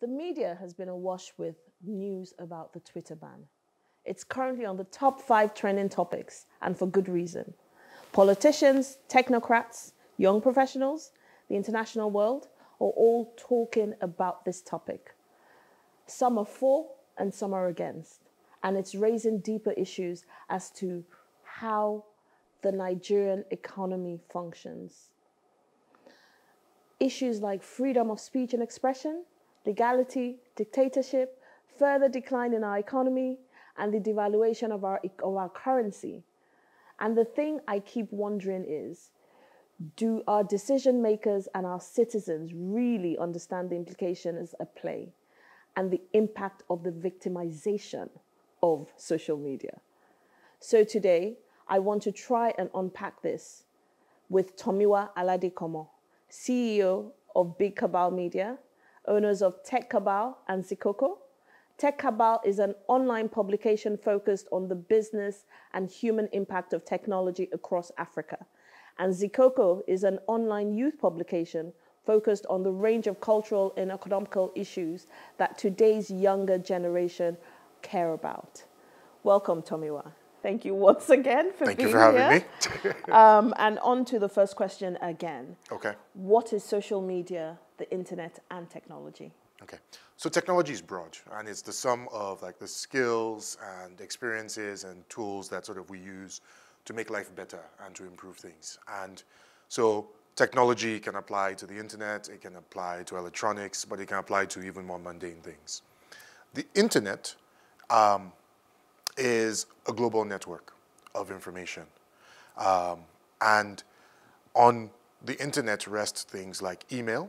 The media has been awash with news about the Twitter ban. It's currently on the top 5 trending topics, and for good reason. Politicians, technocrats, young professionals, the international world are all talking about this topic. Some are for and some are against, and it's raising deeper issues as to how the Nigerian economy functions. Issues like freedom of speech and expression, legality, dictatorship, further decline in our economy, and the devaluation of our currency. And the thing I keep wondering is, do our decision makers and our citizens really understand the implications at play and the impact of the victimization of social media? So today, I want to try and unpack this with Tomiwa Aladekomo, CEO of Big Cabal Media, owners of Tech Cabal and Zikoko. Tech Cabal is an online publication focused on the business and human impact of technology across Africa. And Zikoko is an online youth publication focused on the range of cultural and economical issues that today's younger generation care about. Welcome, Tomiwa. Thank you once again for being here. Thank you for having me. And on to the first question again. Okay. What is social media, the internet, and technology? Okay. So technology is broad, and it's the sum of like the skills and experiences and tools that sort of we use to make life better and to improve things. And so technology can apply to the internet, it can apply to electronics, but it can apply to even more mundane things. The internet is a global network of information. And on the internet rest things like email,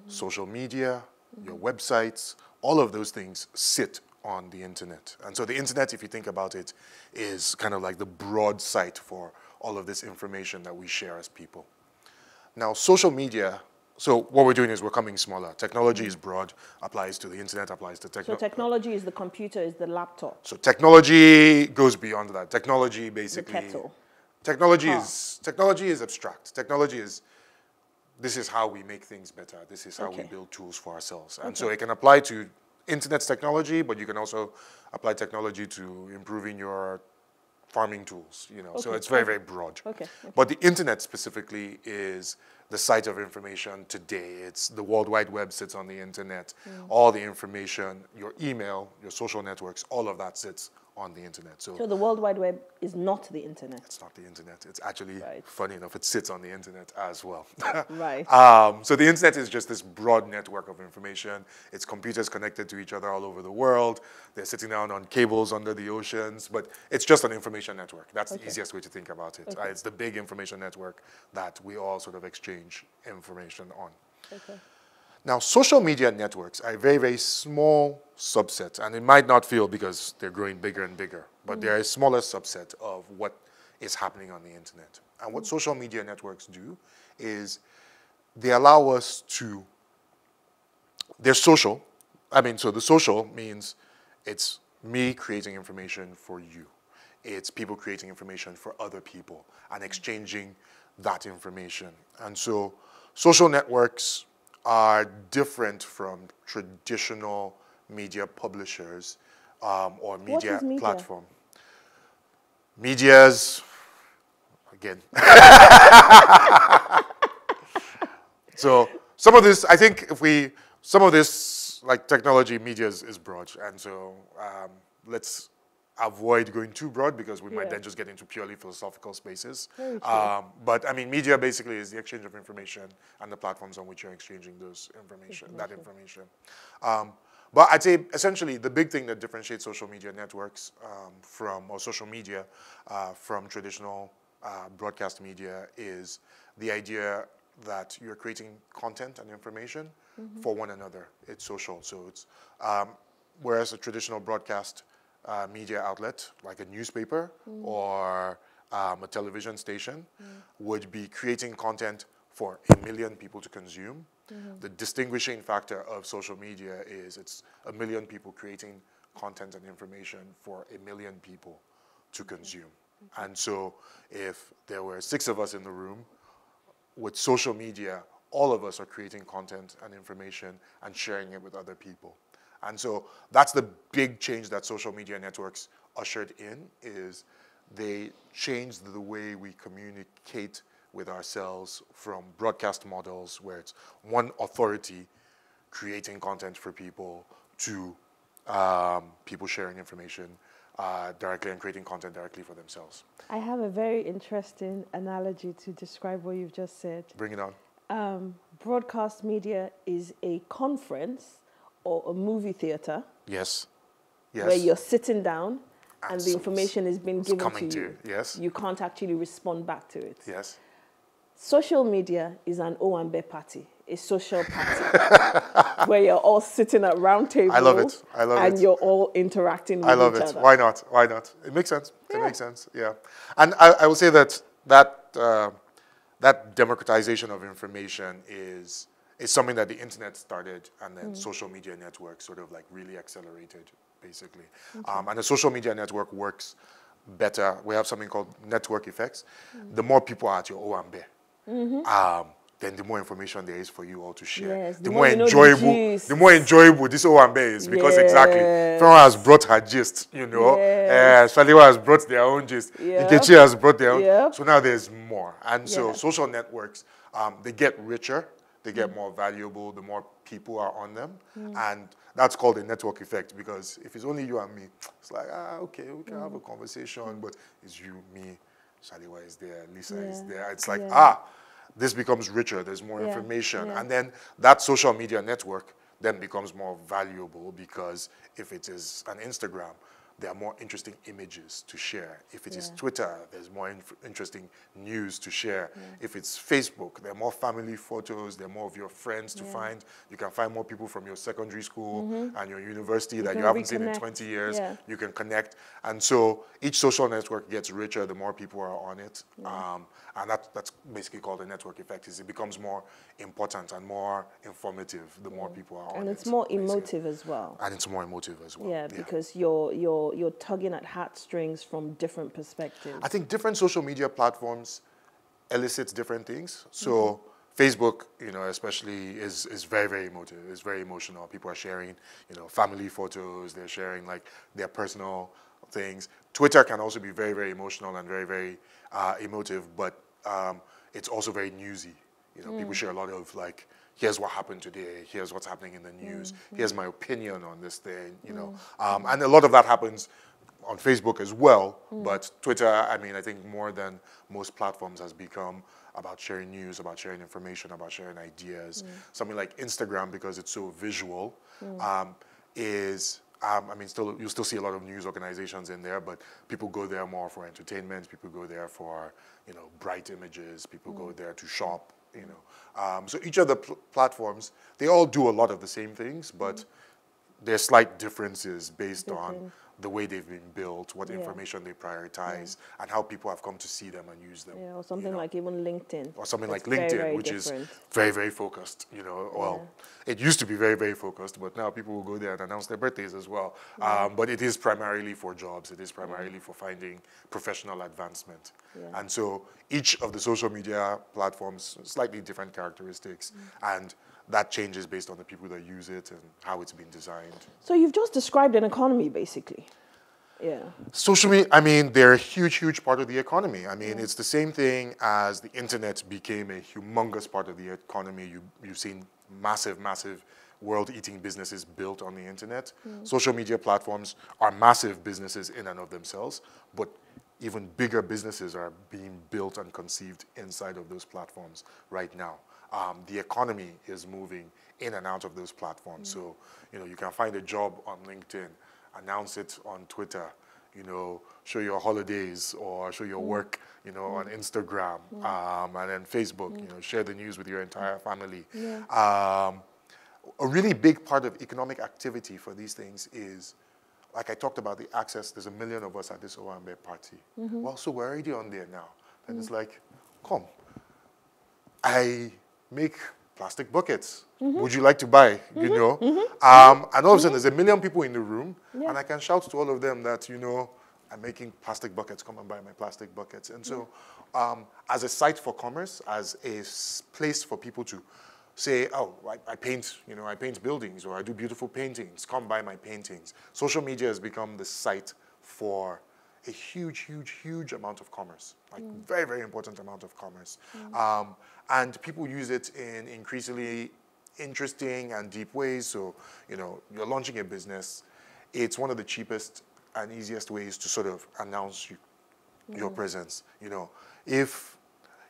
social media, your websites, all of those things sit on the internet. And so the internet, if you think about it, is kind of like the broad site for all of this information that we share as people. Now, social media, so what we're doing is we're coming smaller. Technology is broad, applies to the internet, applies to technology. So technology is the computer, is the laptop. So technology goes beyond that. Technology basically... The kettle. Technology is abstract. Technology is, this is how we make things better. This is how we build tools for ourselves. And so it can apply to internet's technology, but you can also apply technology to improving your farming tools, you know. So it's very, very broad. But the internet specifically is the site of information today. It's the World Wide Web sits on the internet. All the information, your email, your social networks, all of that sits on the internet. So the World Wide Web is not the internet? It's not the internet. It's actually, funny enough, it sits on the internet as well. So the internet is just this broad network of information. It's computers connected to each other all over the world. They're sitting down on cables under the oceans, but it's just an information network. That's the easiest way to think about it. It's the big information network that we all sort of exchange information on. Now, social media networks are a very, very small subset, and it might not feel because they're growing bigger and bigger, but they're a smaller subset of what is happening on the internet. And what social media networks do is they allow us to, they're social. I mean, so the social means it's me creating information for you. It's people creating information for other people and exchanging that information. And so social networks are different from traditional media publishers or media platform. Media's, again. So some of this, I think some of this like technology media is broad. And so let's avoid going too broad because we might then just get into purely philosophical spaces. But I mean, media basically is the exchange of information and the platforms on which you're exchanging that information. But I'd say essentially the big thing that differentiates social media networks or social media from traditional broadcast media is the idea that you're creating content and information for one another. It's social. So it's, whereas a traditional broadcast media outlet, like a newspaper or a television station, would be creating content for 1 million people to consume. The distinguishing factor of social media is it's 1 million people creating content and information for 1 million people to consume. And so if there were 6 of us in the room, with social media, all of us are creating content and information and sharing it with other people. And so that's the big change that social media networks ushered in, is they changed the way we communicate with ourselves from broadcast models where it's one authority creating content for people to people sharing information directly and creating content directly for themselves. I have a very interesting analogy to describe what you've just said. Bring it on. Broadcast media is a conference or a movie theater. Yes. Where you're sitting down and the information is being given to you. Yes. You can't actually respond back to it. Yes. Social media is an Owambe party, a social party, where you're all sitting at round tables. I love it. I love it. And you're all interacting with each other. I love it. Why not? Why not? It makes sense. Yeah. It makes sense. Yeah. And I will say that that democratization of information is something that the internet started, and then social media networks sort of like really accelerated, basically. Okay. And the social media network works better. We have something called network effects. The more people are at your Owambe, then the more information there is for you all to share. Yes, the more enjoyable this Owambe is, because exactly, Feran has brought her gist, you know. Shaliwa has brought their own gist. Nkechi has brought their own. So now there's more. And so social networks, they get richer, they get more valuable, the more people are on them. And that's called a network effect, because if it's only you and me, it's like, okay, we can have a conversation, but it's you, me, Shaliwa is there, Lisa is there. It's like, this becomes richer, there's more information. And then that social media network then becomes more valuable, because if it is an Instagram, there are more interesting images to share. If it is Twitter, there's more interesting news to share. If it's Facebook, there are more family photos, there are more of your friends to find. You can find more people from your secondary school and your university that you haven't seen in 20 years. You can connect. And so each social network gets richer the more people are on it. And that's basically called the network effect. Is it becomes more important and more informative the more people are on it. And it's more emotive as well. And it's more emotive as well. Yeah, because you're tugging at heartstrings from different perspectives. I think different social media platforms elicit different things. So Facebook, you know, especially is very, very emotive. It's very emotional. People are sharing, you know, family photos. They're sharing like their personal things. Twitter can also be very, very emotional and very, very emotive, but it's also very newsy. You know, people share a lot of like, here's what happened today, here's what's happening in the news, here's my opinion on this thing, you know. And a lot of that happens on Facebook as well, but Twitter, I mean, I think more than most platforms has become about sharing news, about sharing information, about sharing ideas. Something like Instagram, because it's so visual, I mean, you still see a lot of news organizations in there, but people go there more for entertainment. People go there for, you know, bright images. People go there to shop, you know. So each of the platforms, they all do a lot of the same things, but there's slight differences based on the way they've been built, what information they prioritize, and how people have come to see them and use them. Yeah, or something like even LinkedIn. Or something like LinkedIn, which is very, very focused, you know. Well, it used to be very, very focused, but now people will go there and announce their birthdays as well. But it is primarily for jobs. It is primarily for finding professional advancement. And so each of the social media platforms, slightly different characteristics, and that changes based on the people that use it and how it's been designed. So you've just described an economy, basically. Yeah. Social media, I mean, they're a huge, huge part of the economy. I mean, it's the same thing as the internet became a humongous part of the economy. You've seen massive, massive world-eating businesses built on the internet. Social media platforms are massive businesses in and of themselves, but even bigger businesses are being built and conceived inside of those platforms right now. The economy is moving in and out of those platforms. So, you know, you can find a job on LinkedIn, announce it on Twitter, you know, show your holidays or show your work, you know, on Instagram, and then Facebook, you know, share the news with your entire family. A really big part of economic activity for these things is, like I talked about, the access. There's 1 million of us at this Owambe party. Well, so we're already on there now. And it's like, come, I make plastic buckets. Would you like to buy, you know? And all of a sudden, there's 1 million people in the room, and I can shout to all of them that, you know, I'm making plastic buckets, come and buy my plastic buckets. And so as a site for commerce, as a place for people to say, oh, I paint, I paint buildings, or I do beautiful paintings, come buy my paintings. Social media has become the site for a huge, huge, huge amount of commerce, like very, very important amount of commerce. And people use it in increasingly interesting and deep ways. So, you're launching a business. It's one of the cheapest and easiest ways to sort of announce your presence.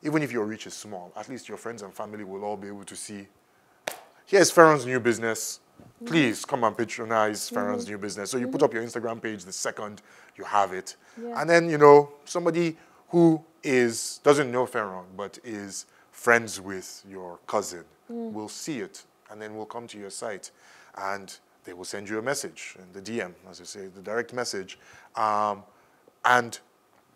Even if your reach is small, at least your friends and family will all be able to see, here's Feran's new business. Please come and patronize Feran's new business. So you put up your Instagram page the second you have it. And then, somebody who doesn't know Feran, but is friends with your cousin will see it, and then will come to your site, and they will send you a message in the DM, as you say, the direct message, and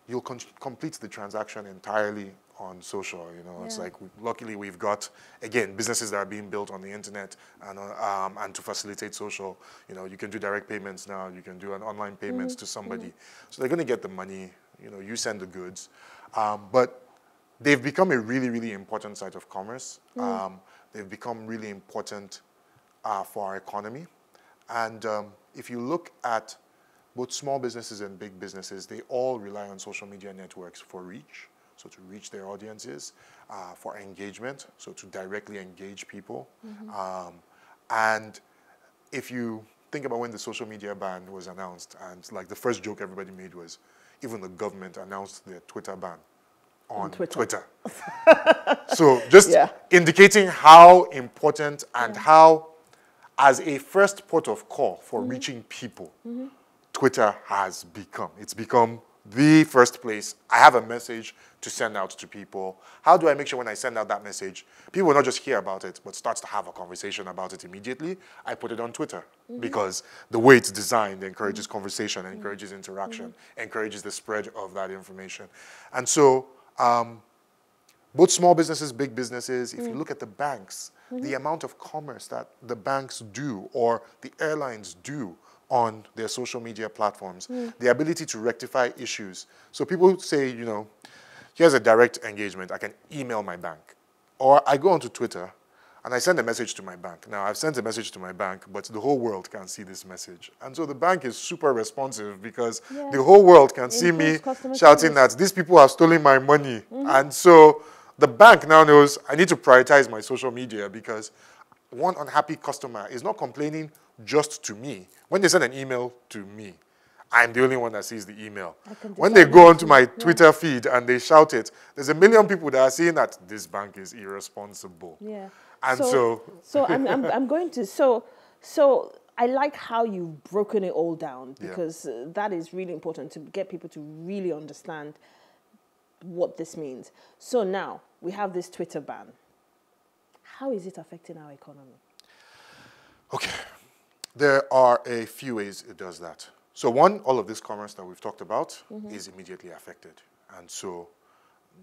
you'll complete the transaction entirely on social. It's like, luckily we've got, again, businesses that are being built on the internet, and to facilitate social, you can do direct payments now, you can do an online payments to somebody. So they're going to get the money, you send the goods. But they've become a really, really important site of commerce. They've become really important for our economy. And if you look at both small businesses and big businesses, they all rely on social media networks for reach, so to reach their audiences, for engagement, so to directly engage people. And if you think about when the social media ban was announced, and like the first joke everybody made was, even the government announced their Twitter ban on Twitter. So just indicating how important and how, as a first port of call for reaching people, Twitter has become. It's become the first place. I have a message to send out to people. How do I make sure when I send out that message, people will not just hear about it, but start to have a conversation about it immediately? I put it on Twitter because the way it's designed encourages conversation, encourages interaction, encourages the spread of that information. And so both small businesses, big businesses, if you look at the banks, the amount of commerce that the banks do or the airlines do on their social media platforms, the ability to rectify issues. So people say, here's a direct engagement. I can email my bank. Or I go onto Twitter and I send a message to my bank. Now, I've sent a message to my bank, but the whole world can see this message. And so the bank is super responsive because the whole world can see me shouting that these people have stolen my money. And so the bank now knows I need to prioritize my social media because one unhappy customer is not complaining just to me. When they send an email to me, I'm the only one that sees the email. When they go onto my Twitter feed and they shout it, there's a million people that are saying that this bank is irresponsible. And so I'm going to, so I like how you've broken it all down because that is really important to get people to really understand what this means. So now we have this Twitter ban. How is it affecting our economy? Okay. There are a few ways it does that. So one, all of this commerce that we've talked about is immediately affected. And so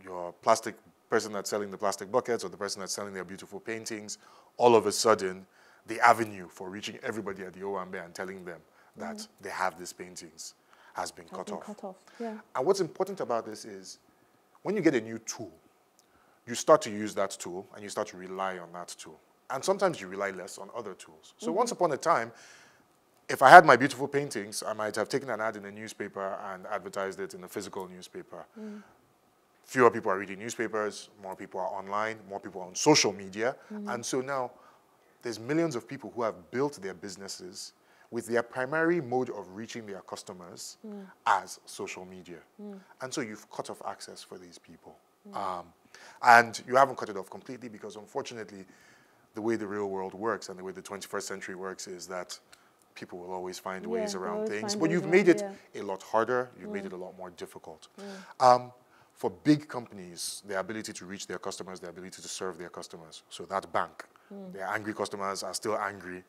your plastic person that's selling the plastic buckets or the person that's selling their beautiful paintings, all of a sudden, the avenue for reaching everybody at the Owambe and telling them that they have these paintings has been cut off. And what's important about this is when you get a new tool, you start to use that tool and you start to rely on that tool. And sometimes you rely less on other tools. So once upon a time, if I had my beautiful paintings, I might have taken an ad in a newspaper and advertised it in a physical newspaper. Fewer people are reading newspapers, more people are online, more people are on social media. And so now there's millions of people who have built their businesses with their primary mode of reaching their customers as social media. And so you've cut off access for these people. And you haven't cut it off completely because unfortunately, the way the real world works and the way the 21st century works is that people will always find ways around things. But you've made it a lot harder. You've made it a lot more difficult. For big companies, their ability to reach their customers, their ability to serve their customers. So that bank, their angry customers are still angry.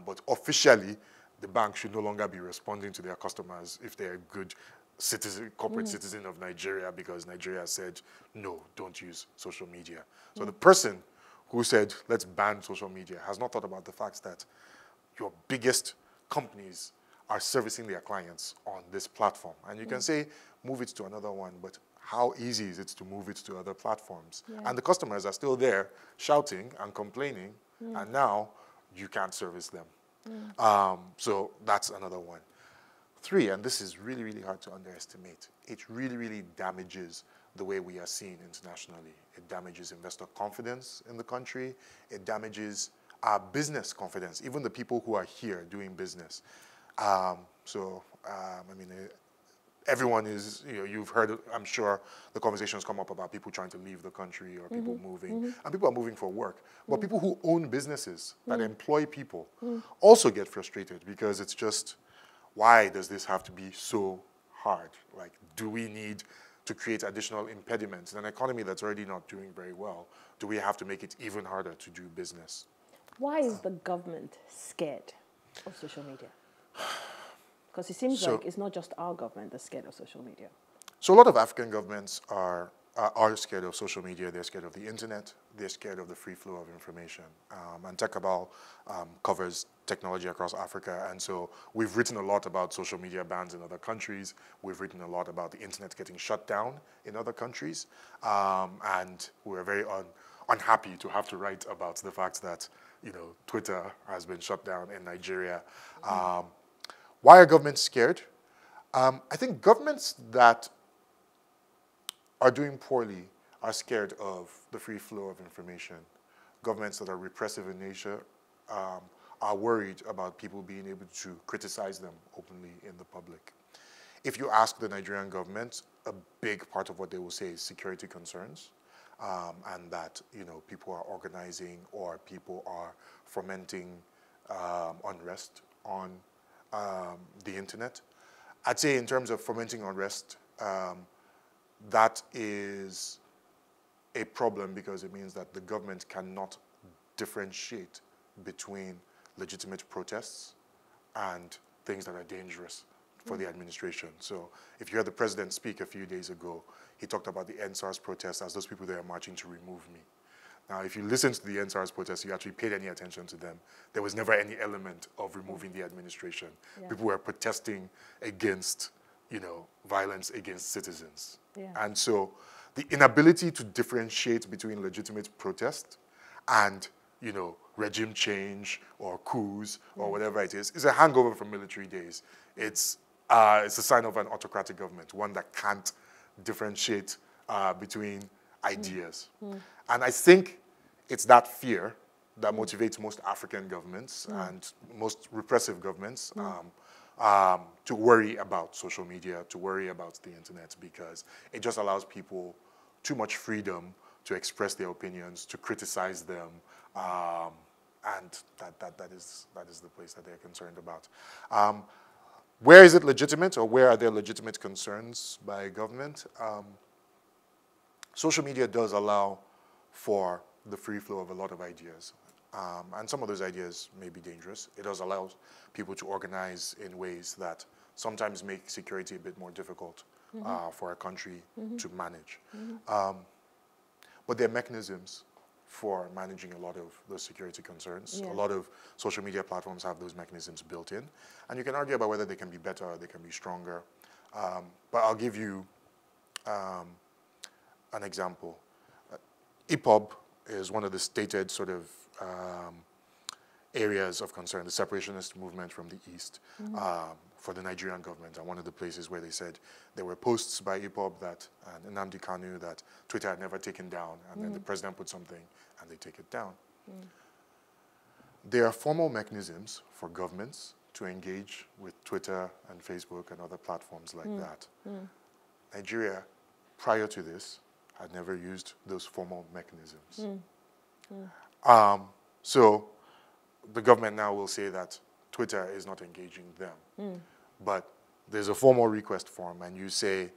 But officially, the bank should no longer be responding to their customers if they're a good citizen, corporate citizen of Nigeria because Nigeria said, no, don't use social media. So the person who said, let's ban social media, has not thought about the fact that your biggest companies are servicing their clients on this platform. And you can say, move it to another one, but how easy is it to move it to other platforms? Yeah. And the customers are still there shouting and complaining, and now you can't service them. So that's another one. 3, and this is really, really hard to underestimate, it really, really damages the way we are seen internationally. It damages investor confidence in the country. It damages our business confidence, even the people who are here doing business. I mean, everyone is, you've heard, I'm sure, the conversations come up about people trying to leave the country or people moving. And people are moving for work. But people who own businesses that employ people also get frustrated because it's just, why does this have to be so hard? Like, do we need to create additional impediments in an economy that's already not doing very well? Do we have to make it even harder to do business? Why is the government scared of social media? Because it seems like it's not just our government that's scared of social media. So a lot of African governments are scared of social media. They're scared of the internet. They're scared of the free flow of information. And Tech Cabal covers technology across Africa. And so we've written a lot about social media bans in other countries. We've written a lot about the internet getting shut down in other countries. And we're very unhappy to have to write about the fact that, Twitter has been shut down in Nigeria. Why are governments scared? I think governments that are doing poorly are scared of the free flow of information. Governments that are repressive in nature are worried about people being able to criticize them openly in the public. If you ask the Nigerian government, a big part of what they will say is security concerns, and that people are organizing or people are fomenting unrest on the internet. I'd say in terms of fomenting unrest, that is a problem because it means that the government cannot differentiate between legitimate protests and things that are dangerous for the administration. So if you heard the president speak a few days ago, he talked about the NSARS protests as those people that are marching to remove me. Now, if you listen to the NSARS protests, you actually paid any attention to them, there was never any element of removing the administration. Yeah. People were protesting against, violence against citizens. Yeah. And so the inability to differentiate between legitimate protest and, regime change or coups or whatever it is a hangover from military days. It's a sign of an autocratic government, one that can't differentiate between ideas. And I think it's that fear that motivates most African governments and most repressive governments to worry about social media, to worry about the internet, because it just allows people too much freedom to express their opinions, to criticize them, and that is the place that they're concerned about. Where is it legitimate, or where are there legitimate concerns by government? Social media does allow for the free flow of a lot of ideas. And some of those ideas may be dangerous. It does allow people to organize in ways that sometimes make security a bit more difficult for a country to manage. But there are mechanisms for managing a lot of those security concerns. Yeah. A lot of social media platforms have those mechanisms built in. And you can argue about whether they can be better or they can be stronger. But I'll give you an example. EPUB is one of the stated sort of areas of concern, the separationist movement from the East for the Nigerian government. And one of the places where they said there were posts by EPUB that, and Nnamdi Kanu, that Twitter had never taken down, and then the president put something and they take it down. There are formal mechanisms for governments to engage with Twitter and Facebook and other platforms like that. Nigeria, prior to this, had never used those formal mechanisms. So the government now will say that Twitter is not engaging them. But there's a formal request form, and you say,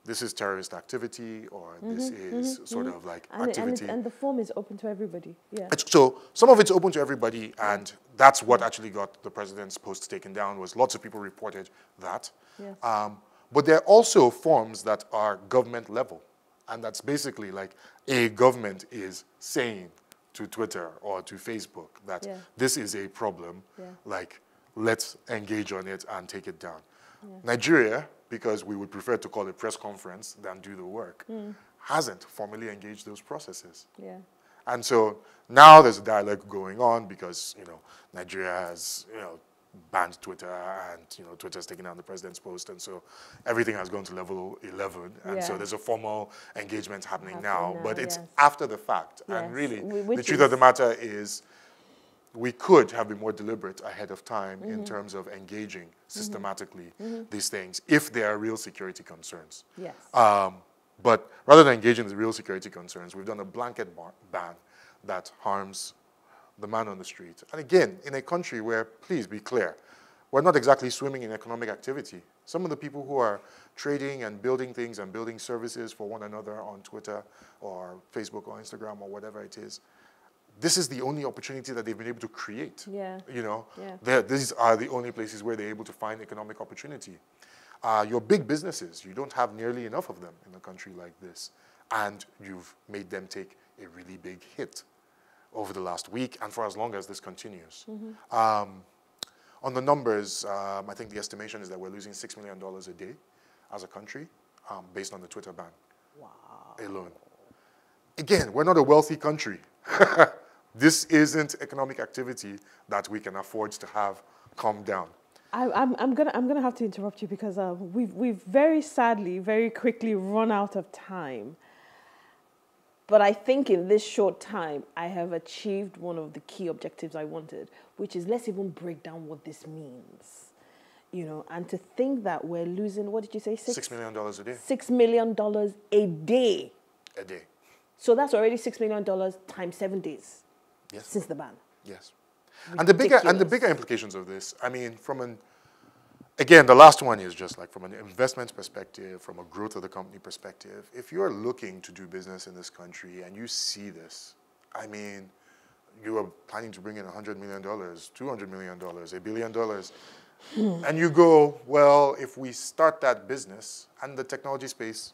this is terrorist activity, or this is sort of like activity. And the form is open to everybody. Yeah. So some of it's open to everybody, and that's what actually got the president's post taken down, was lots of people reported that. Yeah. But there are also forms that are government level. And that's basically like a government is saying to Twitter or to Facebook that this is a problem. Yeah. Like, let's engage on it and take it down. Yeah. Nigeria, because we would prefer to call it press conference than do the work, hasn't formally engaged those processes. Yeah. And so now there's a dialogue going on because, Nigeria has, banned Twitter and, Twitter's taken down the president's post. And so everything has gone to level 11. And so there's a formal engagement happening now. But it's after the fact. Yes. And really, the truth of the matter is we could have been more deliberate ahead of time in terms of engaging systematically these things if there are real security concerns. Yes. But rather than engaging the real security concerns, we've done a blanket ban that harms the man on the street. And again, in a country where, please be clear, we're not exactly swimming in economic activity. Some of the people who are trading and building things and building services for one another on Twitter or Facebook or Instagram or whatever it is, this is the only opportunity that they've been able to create. Yeah. These are the only places where they're able to find economic opportunity. Your big businesses, you don't have nearly enough of them in a country like this. And you've made them take a really big hit over the last week and for as long as this continues. On the numbers, I think the estimation is that we're losing $6 million a day as a country based on the Twitter ban alone. Again, we're not a wealthy country. This isn't economic activity that we can afford to have calm down. I'm gonna have to interrupt you because we've very sadly, very quickly run out of time. But I think in this short time, I have achieved one of the key objectives I wanted, which is let's even break down what this means. And to think that we're losing, what did you say? $6 million a day. $6 million a day. A day. So that's already $6 million times 7 days. Yes. Since the ban. Yes. And the bigger implications of this, I mean, again, the last one is just like from an investment perspective, from a growth of the company perspective. If you're looking to do business in this country and you see this, I mean, you are planning to bring in $100 million, $200 million, $1 billion, and you go, well, if we start that business, and the technology space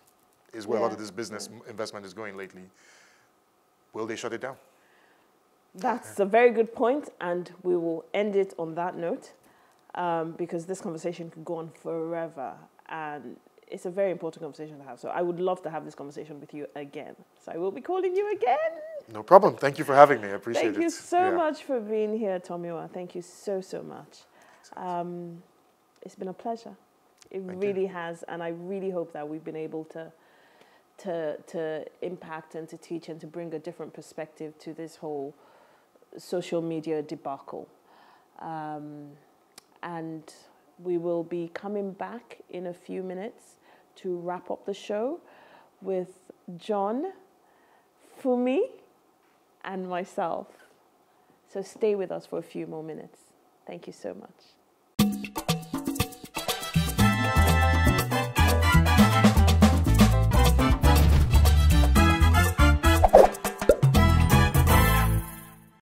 is where a lot of this business investment is going lately, will they shut it down? That's a very good point, and we will end it on that note because this conversation could go on forever, and it's a very important conversation to have. So I would love to have this conversation with you again. So I will be calling you again. No problem. Thank you for having me. I appreciate it. Thank you so much for being here, Tomiwa. Thank you so, so much. It's been a pleasure. It really has, and I really hope that we've been able to impact and to teach and to bring a different perspective to this whole social media debacle. And we will be coming back in a few minutes to wrap up the show with John, Fumi, and myself. So stay with us for a few more minutes. Thank you so much.